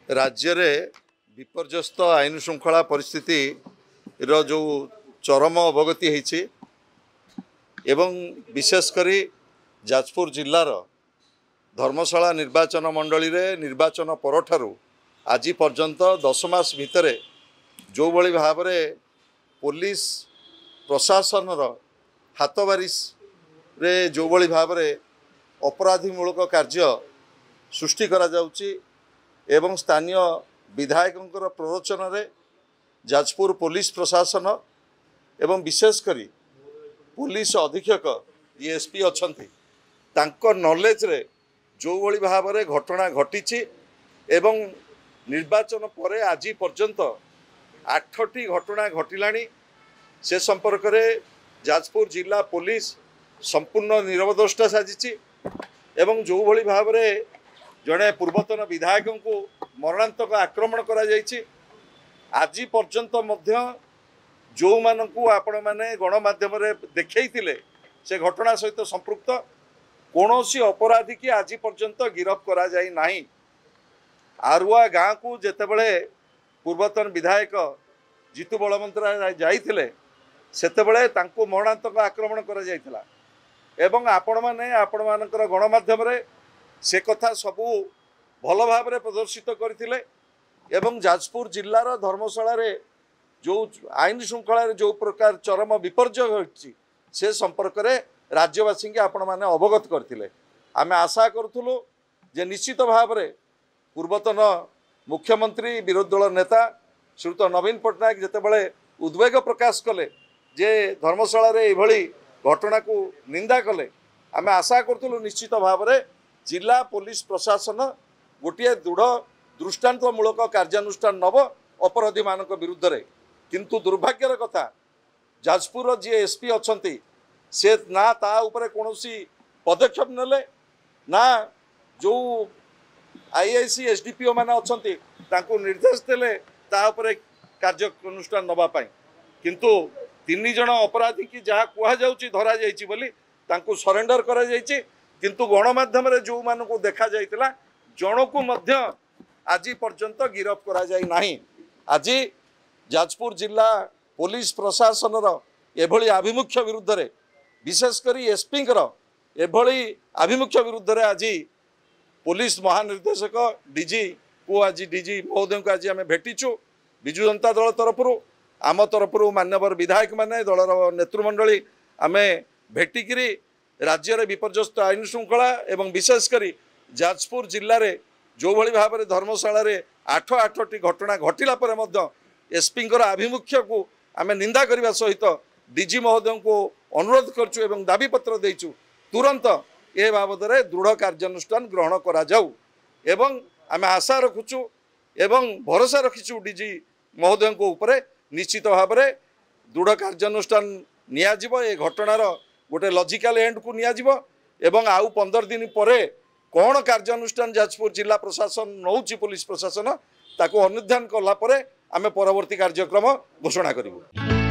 राज्य रे विपर्यस्त आईन श्रृंखला परिस्थिति रो जो चरम अवगति होती एवं विशेषकर जाजपुर जिलार धर्मशाला निर्वाचन मंडली रे निर्वाचन परठारु आज पर्यंत 10 मास भितर जो भली भाव में पुलिस प्रशासन हाथबारिश रे जो भली भाव में अपराधीमूलक कार्य सृष्टि करा जाउची एवं स्थानीय विधायकों प्ररोचन रे जाजपुर पुलिस प्रशासन एवं विशेषकर पुलिस अधीक्षक एसपी अच्छी तांको नॉलेज रे जो भली भाव में घटना घटी एवं निर्वाचन पर आज पर्यंत 8टी घटना घटिलानी से संपर्क में जाजपुर जिला पुलिस संपूर्ण निरवद्रष्टा साजिची एवं जो भली भाव में जड़े पूर्वतन विधायक को मरणांतक आक्रमण करा जायछि आज पर्यंत मध्य जो मानकु आपण माने गणमाध्यम रे देखैतिले से घटना सहित संपृक्त कौनसी अपराधी की आज पर्यंत गिरफ करा जाई नाही। आरुआ गाँ को जेतेबेले पूर्वतन विधायक जीतू बलवंतरा जाइथिले सेतेबेले तांको मरणांतक आक्रमण करा जाइथिला एवं आपण मानकर गणमाध्यम रे से कथा सबू भल भाव में प्रदर्शित करथिले एवं जाजपुर जिलार धर्मशाला रे जो आईन श्रृंखला जो प्रकार चरम विपर्य घटी से संपर्क में राज्यवासी के आपण माने अवगत करथिले। आमे आशा करूथुलु जे निश्चित भाव में पूर्वतन मुख्यमंत्री विरोधी दल नेता श्रीयुत नवीन पट्टनायक जेतेबेले उद्वेग प्रकाश कले जे धर्मशाला रे एभली घटना को निंदा कले आमे आशा करूथुलु निश्चित भाव में जिला पुलिस प्रशासन गोटे दृढ़ दृष्टांतमूलक कार्यानुष्ठान नब अपराधी मान विरुद्ध रे किंतु दुर्भाग्यर कथा जाजपुर जी एसपी अच्छी से ना ता उपरे कौनसी पदक्षेप नेले ना जो आईआईसी एसडीपीओ माने अच्छी तांको निर्देश देले ता उपरे कार्यानुष्ठान नबा पाई किंतु 3 जण अपराधी की जहाँ कह जाउची धरा जाइची बोली तांको सरेंडर करा जाइची किंतु गणमाध्यम रे जो मान को देखा जाइतिला जण को मध्य आज पर्यंत गिरफ करा जाई नाही। आज जाजपुर जिला पुलिस प्रशासन एभली आभिमुख्य विरुद्ध रे विशेषकर एसपी एभली आभिमुख्य विरुद्ध रे आज पुलिस महानिर्देशक डीजी को आज डीजी महोदय को आज आम भेटीचु विजु जनता दल तरफ आम तरफ मान्यवर विधायक माने दलर नेतृमंडली आम भेटिकी राज्य रे विपर्यस्त आईन श्रृंखला एवं विशेषकर जाजपुर जिले में जो भली भाव में धर्मशाला रे 8टी घटना घटिला पर मध्य एसपी आभिमुख्य को आम निंदा करने सहित डीजी महोदय को अनुरोध करचु एवं दाबीपत्र देचु तुरंत ए बाबद में दृढ़ कार्यानुष्ठान ग्रहण करा जाऊ एवं आम आशा रखुचु एवं भरोसा रखीचु डीजी महोदय को ऊपर निश्चित भाव में दृढ़ कार्यानुष्ठान नियाजिबो ए घटनार गोटे लॉजिकल एंड को नियाजिबो एवं आउ 15 दिन परे कौन कार्यानुष्ठान जाजपुर जिला प्रशासन नौची पुलिस प्रशासन ताको अनुध्यान कला परे आमे परवर्ती कार्यक्रम घोषणा करिबो।